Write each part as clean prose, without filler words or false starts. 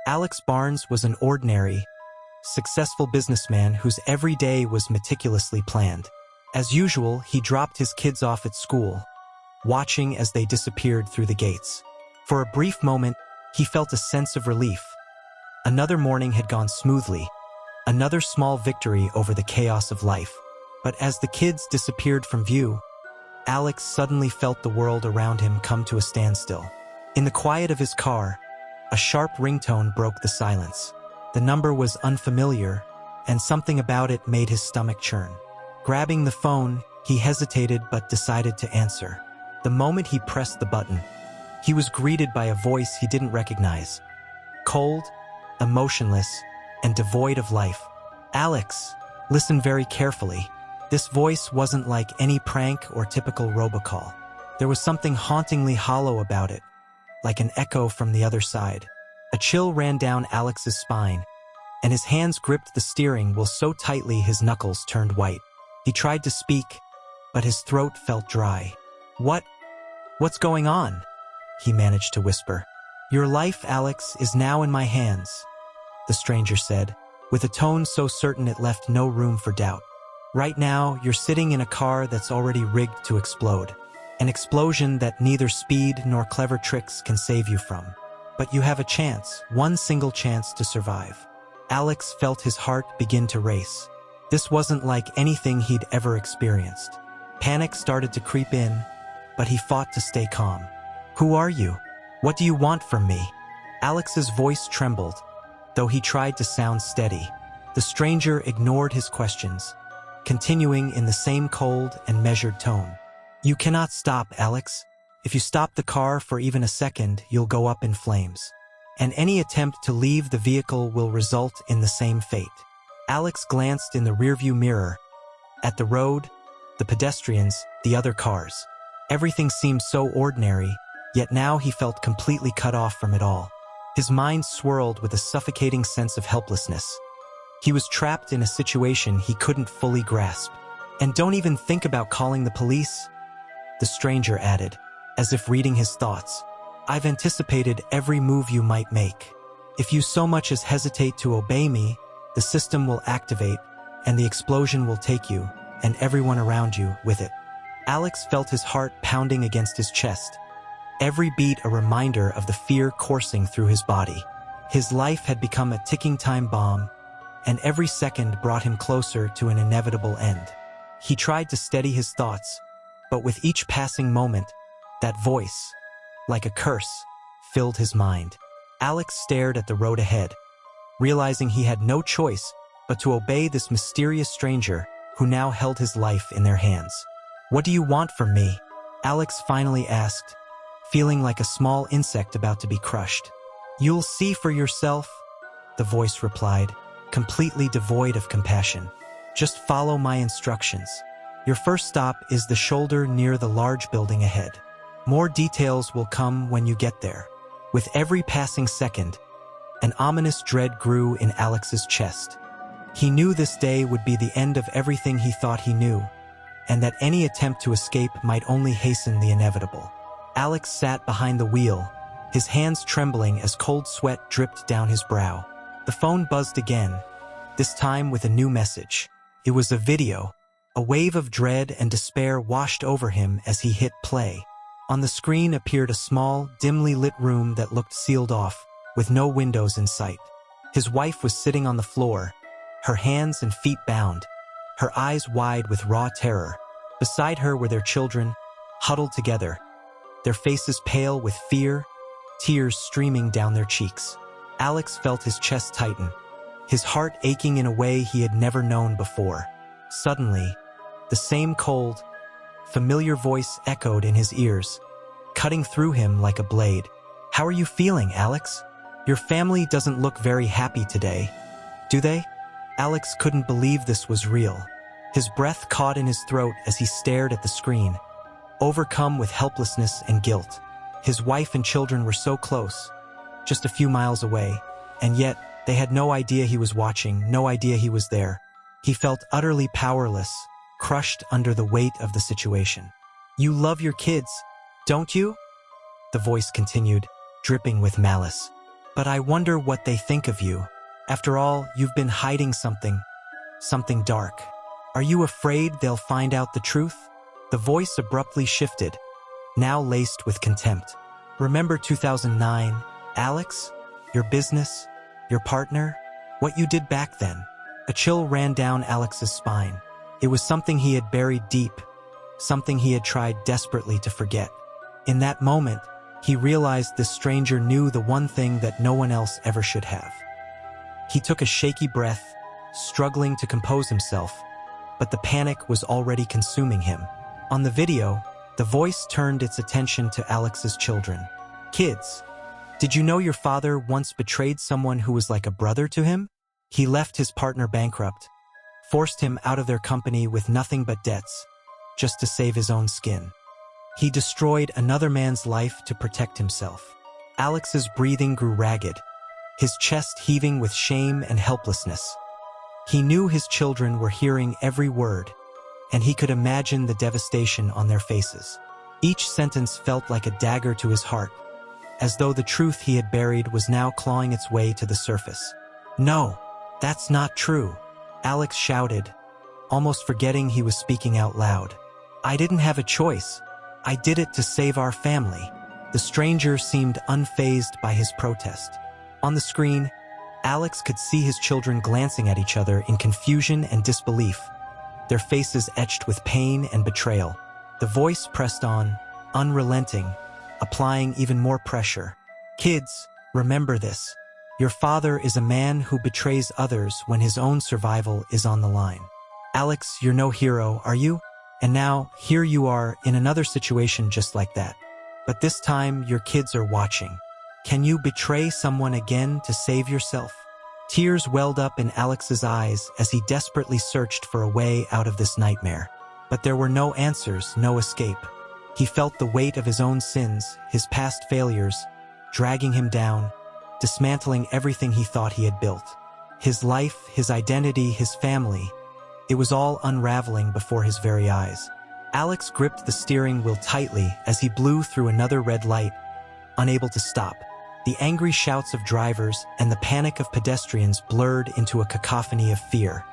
Alex Barnes was an ordinary, successful businessman whose every day was meticulously planned. As usual, he dropped his kids off at school, watching as they disappeared through the gates. For a brief moment, he felt a sense of relief. Another morning had gone smoothly, another small victory over the chaos of life. But as the kids disappeared from view, Alex suddenly felt the world around him come to a standstill. In the quiet of his car, a sharp ringtone broke the silence. The number was unfamiliar, and something about it made his stomach churn. Grabbing the phone, he hesitated but decided to answer. The moment he pressed the button, he was greeted by a voice he didn't recognize. Cold, emotionless, and devoid of life. "Alex, listen very carefully." This voice wasn't like any prank or typical robocall. There was something hauntingly hollow about it, like an echo from the other side. A chill ran down Alex's spine, and his hands gripped the steering wheel so tightly his knuckles turned white. He tried to speak, but his throat felt dry. What's going on?" he managed to whisper. "Your life, Alex, is now in my hands," the stranger said, with a tone so certain it left no room for doubt. "Right now, you're sitting in a car that's already rigged to explode. An explosion that neither speed nor clever tricks can save you from. But you have a chance, one single chance to survive." Alex felt his heart begin to race. This wasn't like anything he'd ever experienced. Panic started to creep in, but he fought to stay calm. "Who are you? What do you want from me?" Alex's voice trembled, though he tried to sound steady. The stranger ignored his questions, continuing in the same cold and measured tone. "You cannot stop, Alex. If you stop the car for even a second, you'll go up in flames. And any attempt to leave the vehicle will result in the same fate." Alex glanced in the rearview mirror, at the road, the pedestrians, the other cars. Everything seemed so ordinary, yet now he felt completely cut off from it all. His mind swirled with a suffocating sense of helplessness. He was trapped in a situation he couldn't fully grasp. "And don't even think about calling the police," the stranger added, as if reading his thoughts. "I've anticipated every move you might make. If you so much as hesitate to obey me, the system will activate, and the explosion will take you, and everyone around you, with it." Alex felt his heart pounding against his chest, every beat a reminder of the fear coursing through his body. His life had become a ticking time bomb, and every second brought him closer to an inevitable end. He tried to steady his thoughts, but with each passing moment, that voice, like a curse, filled his mind. Alex stared at the road ahead, realizing he had no choice but to obey this mysterious stranger who now held his life in their hands. "What do you want from me?" Alex finally asked, feeling like a small insect about to be crushed. "You'll see for yourself," the voice replied, completely devoid of compassion. "Just follow my instructions. Your first stop is the shoulder near the large building ahead. More details will come when you get there." With every passing second, an ominous dread grew in Alex's chest. He knew this day would be the end of everything he thought he knew, and that any attempt to escape might only hasten the inevitable. Alex sat behind the wheel, his hands trembling as cold sweat dripped down his brow. The phone buzzed again, this time with a new message. It was a video. A wave of dread and despair washed over him as he hit play. On the screen appeared a small, dimly lit room that looked sealed off, with no windows in sight. His wife was sitting on the floor, her hands and feet bound, her eyes wide with raw terror. Beside her were their children, huddled together, their faces pale with fear, tears streaming down their cheeks. Alex felt his chest tighten, his heart aching in a way he had never known before. Suddenly, the same cold, familiar voice echoed in his ears, cutting through him like a blade. "How are you feeling, Alex? Your family doesn't look very happy today, do they?" Alex couldn't believe this was real. His breath caught in his throat as he stared at the screen, overcome with helplessness and guilt. His wife and children were so close, just a few miles away, and yet they had no idea he was watching, no idea he was there. He felt utterly powerless, crushed under the weight of the situation. "You love your kids, don't you?" the voice continued, dripping with malice. But I wonder what they think of you. After all, you've been hiding something dark. Are you afraid they'll find out the truth?" The voice abruptly shifted, now laced with contempt. "Remember 2009, Alex? Your business? Your partner? What you did back then?" A chill ran down Alex's spine. It was something he had buried deep, something he had tried desperately to forget. In that moment, he realized this stranger knew the one thing that no one else ever should have. He took a shaky breath, struggling to compose himself, but the panic was already consuming him. On the video, the voice turned its attention to Alex's children. "Kids, did you know your father once betrayed someone who was like a brother to him? He left his partner bankrupt, forced him out of their company with nothing but debts, just to save his own skin. He destroyed another man's life to protect himself." Alex's breathing grew ragged, his chest heaving with shame and helplessness. He knew his children were hearing every word, and he could imagine the devastation on their faces. Each sentence felt like a dagger to his heart, as though the truth he had buried was now clawing its way to the surface. "No, that's not true," Alex shouted, almost forgetting he was speaking out loud. "I didn't have a choice. I did it to save our family." The stranger seemed unfazed by his protest. On the screen, Alex could see his children glancing at each other in confusion and disbelief, their faces etched with pain and betrayal. The voice pressed on, unrelenting, applying even more pressure. "Kids, remember this. Your father is a man who betrays others when his own survival is on the line. Alex, you're no hero, are you? And now, here you are in another situation just like that. But this time, your kids are watching. Can you betray someone again to save yourself?" Tears welled up in Alex's eyes as he desperately searched for a way out of this nightmare. But there were no answers, no escape. He felt the weight of his own sins, his past failures, dragging him down, dismantling everything he thought he had built. His life, his identity, his family. It was all unraveling before his very eyes. Alex gripped the steering wheel tightly as he blew through another red light, unable to stop. The angry shouts of drivers and the panic of pedestrians blurred into a cacophony of fear.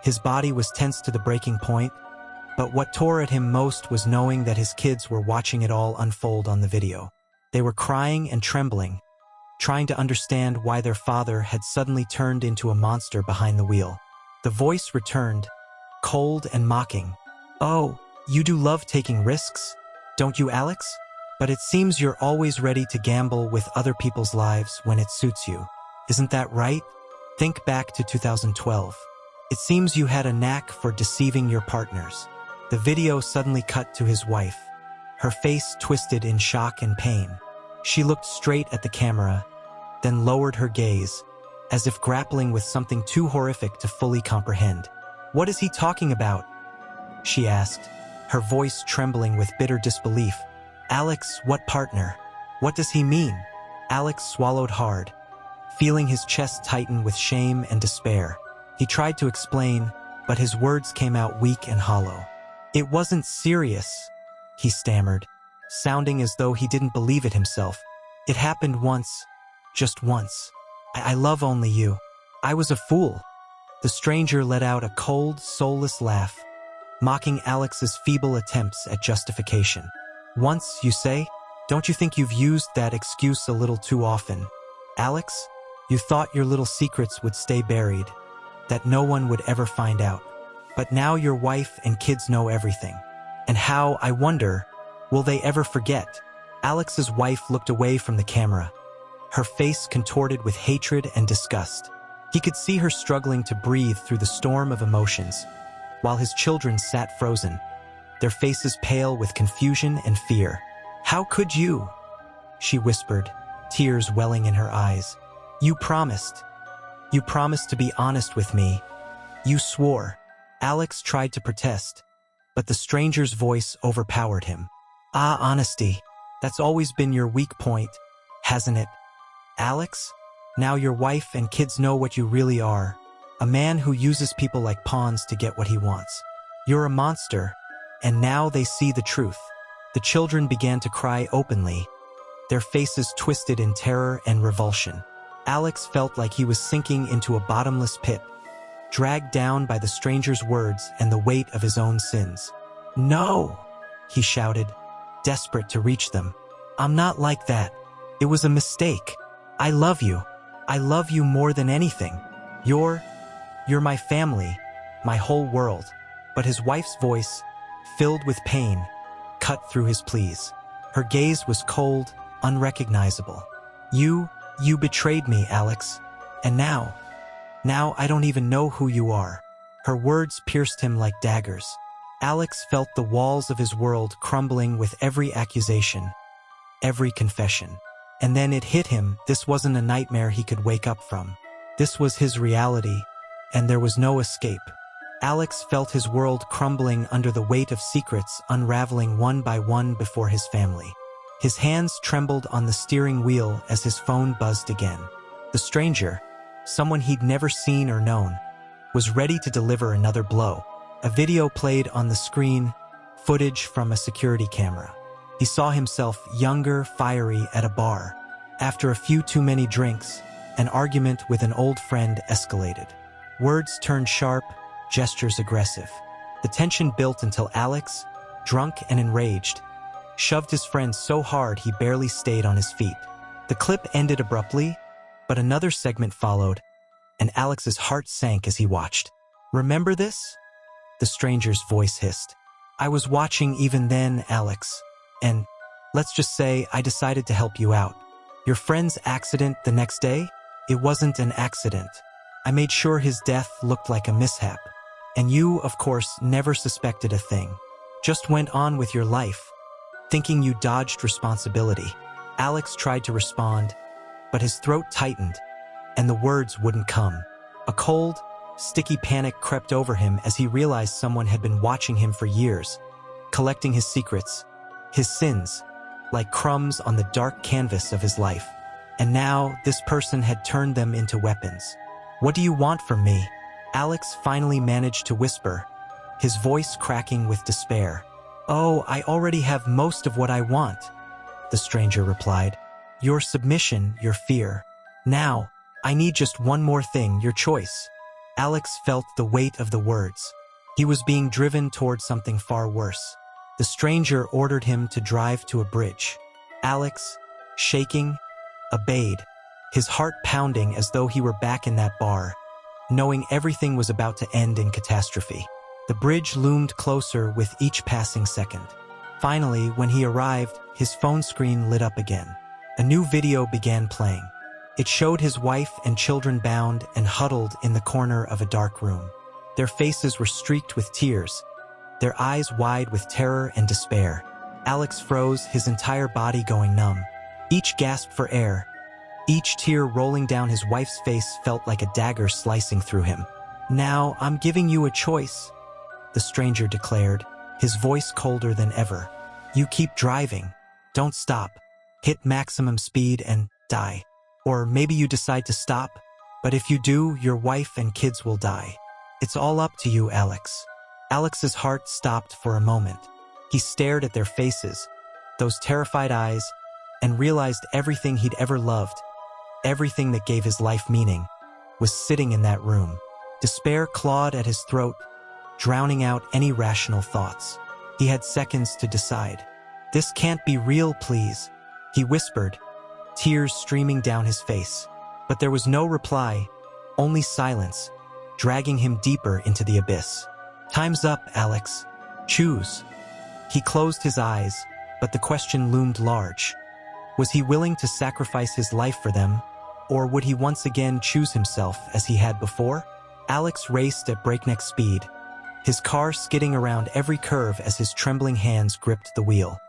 His body was tense to the breaking point, but what tore at him most was knowing that his kids were watching it all unfold on the video. They were crying and trembling, trying to understand why their father had suddenly turned into a monster behind the wheel. The voice returned, cold and mocking. "Oh, you do love taking risks, don't you, Alex? But it seems you're always ready to gamble with other people's lives when it suits you. Isn't that right? Think back to 2012. It seems you had a knack for deceiving your partners." The video suddenly cut to his wife, her face twisted in shock and pain. She looked straight at the camera, then lowered her gaze, as if grappling with something too horrific to fully comprehend. "What is he talking about?" she asked, her voice trembling with bitter disbelief. "Alex, what partner? What does he mean?" Alex swallowed hard, feeling his chest tighten with shame and despair. He tried to explain, but his words came out weak and hollow. "It wasn't serious," he stammered, sounding as though he didn't believe it himself. "It happened once, just once. I love only you. I was a fool." The stranger let out a cold, soulless laugh, mocking Alex's feeble attempts at justification. "Once, you say? Don't you think you've used that excuse a little too often? Alex, you thought your little secrets would stay buried, that no one would ever find out. But now your wife and kids know everything. And how, I wonder, will they ever forget?" Alex's wife looked away from the camera, her face contorted with hatred and disgust. He could see her struggling to breathe through the storm of emotions, while his children sat frozen, their faces pale with confusion and fear. "How could you?" she whispered, tears welling in her eyes. You promised to be honest with me. You swore." Alex tried to protest, but the stranger's voice overpowered him. "Ah, honesty. That's always been your weak point, hasn't it? Alex, now your wife and kids know what you really are. A man who uses people like pawns to get what he wants. You're a monster, and now they see the truth." The children began to cry openly, their faces twisted in terror and revulsion. Alex felt like he was sinking into a bottomless pit, dragged down by the stranger's words and the weight of his own sins. "No!" he shouted, desperate to reach them. "I'm not like that. It was a mistake. I love you. I love you more than anything. You're my family, my whole world." But his wife's voice, filled with pain, cut through his pleas. Her gaze was cold, unrecognizable. You betrayed me, Alex. And now I don't even know who you are." Her words pierced him like daggers. Alex felt the walls of his world crumbling with every accusation, every confession. And then it hit him, this wasn't a nightmare he could wake up from. This was his reality, and there was no escape. Alex felt his world crumbling under the weight of secrets unraveling one by one before his family. His hands trembled on the steering wheel as his phone buzzed again. The stranger, someone he'd never seen or known, was ready to deliver another blow. A video played on the screen, footage from a security camera. He saw himself younger, fiery at a bar. After a few too many drinks, an argument with an old friend escalated. Words turned sharp, gestures aggressive. The tension built until Alex, drunk and enraged, shoved his friend so hard he barely stayed on his feet. The clip ended abruptly, but another segment followed, and Alex's heart sank as he watched. "Remember this?" the stranger's voice hissed. "I was watching even then, Alex, and let's just say I decided to help you out. Your friend's accident the next day? It wasn't an accident. I made sure his death looked like a mishap. And you, of course, never suspected a thing. Just went on with your life, thinking you dodged responsibility." Alex tried to respond, but his throat tightened, and the words wouldn't come. A cold, sticky panic crept over him as he realized someone had been watching him for years, collecting his secrets, his sins, like crumbs on the dark canvas of his life. And now, this person had turned them into weapons. "What do you want from me?" Alex finally managed to whisper, his voice cracking with despair. "Oh, I already have most of what I want," the stranger replied. "Your submission, your fear. Now, I need just one more thing, your choice." Alex felt the weight of the words. He was being driven toward something far worse. The stranger ordered him to drive to a bridge. Alex, shaking, obeyed, his heart pounding as though he were back in that bar, knowing everything was about to end in catastrophe. The bridge loomed closer with each passing second. Finally, when he arrived, his phone screen lit up again. A new video began playing. It showed his wife and children bound and huddled in the corner of a dark room. Their faces were streaked with tears, their eyes wide with terror and despair. Alex froze, his entire body going numb. Each gasp for air, each tear rolling down his wife's face felt like a dagger slicing through him. "Now, I'm giving you a choice," the stranger declared, his voice colder than ever. "You keep driving. Don't stop. Hit maximum speed and die. Or maybe you decide to stop, but if you do, your wife and kids will die. It's all up to you, Alex." Alex's heart stopped for a moment. He stared at their faces, those terrified eyes, and realized everything he'd ever loved, everything that gave his life meaning, was sitting in that room. Despair clawed at his throat, drowning out any rational thoughts. He had seconds to decide. "This can't be real, please," he whispered, tears streaming down his face. But there was no reply, only silence, dragging him deeper into the abyss. "Time's up, Alex. Choose." He closed his eyes, but the question loomed large. Was he willing to sacrifice his life for them, or would he once again choose himself as he had before? Alex raced at breakneck speed, his car skidding around every curve as his trembling hands gripped the wheel.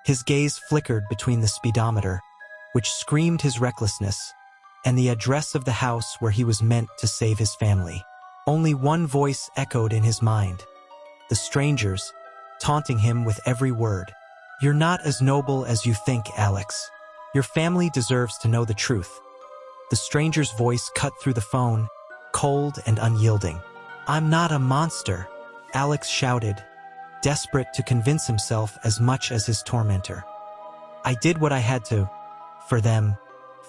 His gaze flickered between the speedometer, which screamed his recklessness, and the address of the house where he was meant to save his family. Only one voice echoed in his mind, the stranger's, taunting him with every word. "You're not as noble as you think, Alex. Your family deserves to know the truth." The stranger's voice cut through the phone, cold and unyielding. "I'm not a monster," Alex shouted, desperate to convince himself as much as his tormentor. "I did what I had to, for them,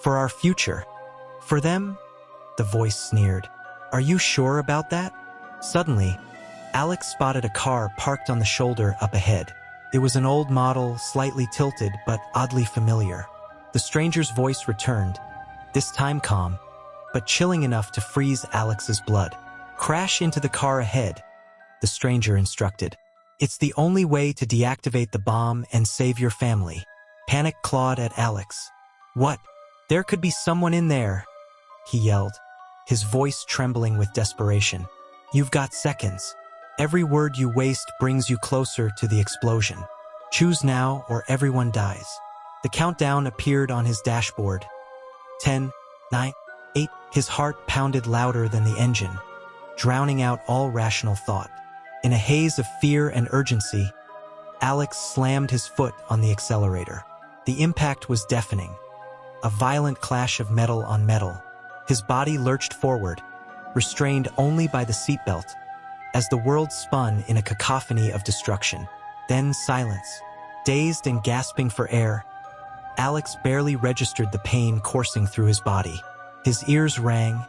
for our future, For them? The voice sneered. Are you sure about that? Suddenly, Alex spotted a car parked on the shoulder up ahead. It was an old model, slightly tilted but oddly familiar. The stranger's voice returned, this time calm, but chilling enough to freeze Alex's blood. Crash into the car ahead, the stranger instructed. It's the only way to deactivate the bomb and save your family. Panic clawed at Alex. What? There could be someone in there, he yelled, his voice trembling with desperation. You've got seconds. Every word you waste brings you closer to the explosion. Choose now or everyone dies. The countdown appeared on his dashboard. 10, 9, 8. His heart pounded louder than the engine, drowning out all rational thought. In a haze of fear and urgency, Alex slammed his foot on the accelerator. The impact was deafening, a violent clash of metal on metal. His body lurched forward, restrained only by the seatbelt, as the world spun in a cacophony of destruction. Then silence. Dazed and gasping for air, Alex barely registered the pain coursing through his body. His ears rang,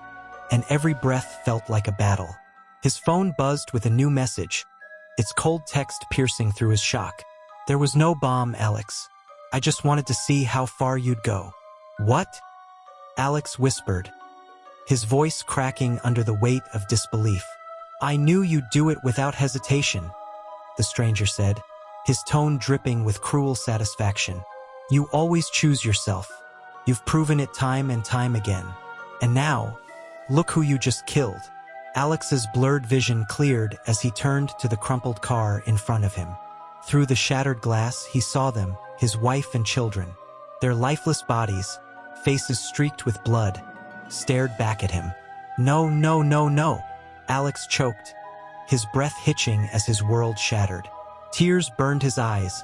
and every breath felt like a battle. His phone buzzed with a new message, its cold text piercing through his shock. There was no bomb, Alex. I just wanted to see how far you'd go. What? Alex whispered, his voice cracking under the weight of disbelief. I knew you'd do it without hesitation, the stranger said, his tone dripping with cruel satisfaction. You always choose yourself. You've proven it time and time again. And now, look who you just killed. Alex's blurred vision cleared as he turned to the crumpled car in front of him. Through the shattered glass, he saw them, his wife and children. Their lifeless bodies, faces streaked with blood, stared back at him. No, no, no, no. Alex choked, his breath hitching as his world shattered. Tears burned his eyes,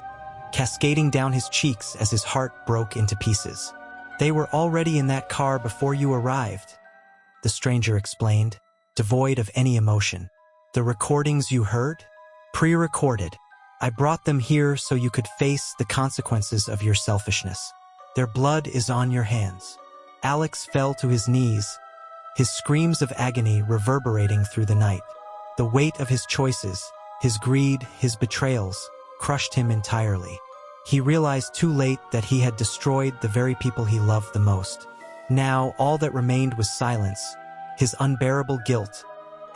cascading down his cheeks as his heart broke into pieces. They were already in that car before you arrived, the stranger explained, devoid of any emotion. The recordings you heard? Pre-recorded. I brought them here so you could face the consequences of your selfishness. Their blood is on your hands. Alex fell to his knees, his screams of agony reverberating through the night. The weight of his choices, his greed, his betrayals, crushed him entirely. He realized too late that he had destroyed the very people he loved the most. Now all that remained was silence, his unbearable guilt,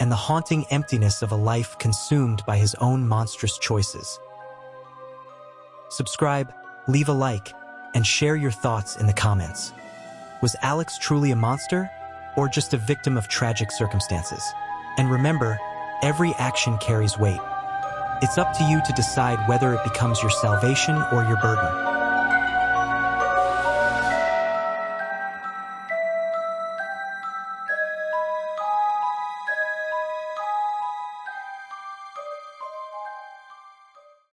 and the haunting emptiness of a life consumed by his own monstrous choices. Subscribe, leave a like, and share your thoughts in the comments. Was Alex truly a monster, or just a victim of tragic circumstances? And remember, every action carries weight. It's up to you to decide whether it becomes your salvation or your burden.